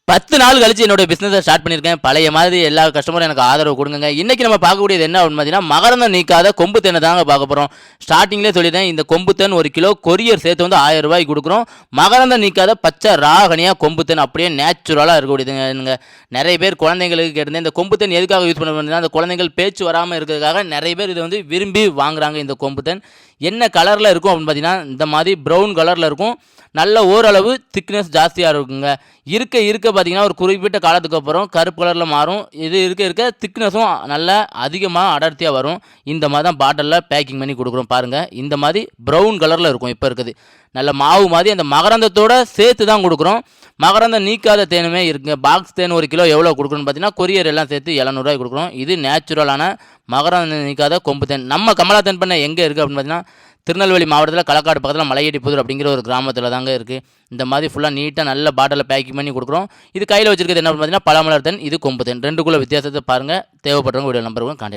10 நாள் கழிச்சு என்னோட பிசினஸை ஸ்டார்ட் பண்ணியிருக்கேன். பழைய மாதிரி எல்லா கஸ்டமரும் எனக்கு ஆதரவு கொடுங்க. இன்னைக்கு நம்ம பார்க்கக்கூடியது என்ன அப்படின்னு பார்த்தீங்கன்னா, மகரந்தம் நீக்காத கொம்பு தேனை தாங்க பார்க்க போகிறோம். ஸ்டார்டிங்லேயே சொல்லிட்டேன், இந்த கொம்பு தேன் 1 கிலோ கொரியர் சேர்த்து வந்து 1000 ரூபாய்க்கு கொடுக்குறோம். மகரந்தம் நீக்காத பச்சை ராகனியாக கொம்பு தேன் அப்படியே நேச்சுரலாக இருக்கக்கூடியதுங்க. நிறைய பேர் குழந்தைங்களுக்கு கேட்டிருந்தேன், இந்த கொம்பு தேன் எதுக்காக யூஸ் பண்ண முடியுதுன்னா, அந்த குழந்தைகள் பேச்சு வராமல் இருக்கிறதுக்காக நிறைய பேர் இதை வந்து விரும்பி வாங்குறாங்க. இந்த கொம்பு தேன் என்ன கலரில் இருக்கும் அப்படின்னு பார்த்தீங்கன்னா, இந்த மாதிரி ப்ரௌன் கலரில் இருக்கும். நல்ல ஓரளவு திக்னஸ் ஜாஸ்தியாக இருக்குங்க. இருக்க பார்த்தீங்கன்னா ஒரு குறிப்பிட்ட காலத்துக்கு அப்புறம் கருப்பு கலரில் மாறும். இது இருக்க திக்னஸும் நல்லா அதிகமாக அடர்த்தியாக வரும். இந்த மாதிரி தான் பாட்டிலில் பேக்கிங் பண்ணி கொடுக்குறோம் பாருங்கள். இந்த மாதிரி ப்ரௌன் கலரில் இருக்கும். இப்போ இருக்குது நல்ல மாவு மாதிரி அந்த மகரந்தத்தோடு சேர்த்து தான் கொடுக்குறோம். மகரந்தம் நீக்காத தேனுமே இருக்குங்க. பாக்ஸ் தேன் 1 கிலோ எவ்வளோ கொடுக்குறோன்னு பார்த்தீங்கன்னா, கொரியர் எல்லாம் சேர்த்து 700 ரூபாய்க்கு கொடுக்குறோம். இது நேச்சுரலான மகரந்தம் நீக்காத கொம்பு தேன். நம்ம கமலா தேன் பண்ண எங்கே இருக்குது அப்படின்னு பார்த்தீங்கன்னா, திருநெல்வேலி மாவட்டத்தில் களக்காடு பக்கத்தில் மலையடிப்புதூர் அப்படிங்கிற ஒரு கிராமத்தில் தாங்க இருக்குது. இந்த மாதிரி ஃபுல்லாக நீட்டாக நல்ல பாட்டிலில் பேக்கிங் பண்ணி கொடுக்குறோம். இது கையில் வச்சிருக்கிறது என்ன பார்த்தீங்கன்னா, பழமலர் தேன், இது கொம்பு தேன். ரெண்டுக்குள்ள வித்தியாசத்தை பாருங்கள். தேவைப்படுறவங்க வீடியோ நம்பருக்கு கான்டாக்ட்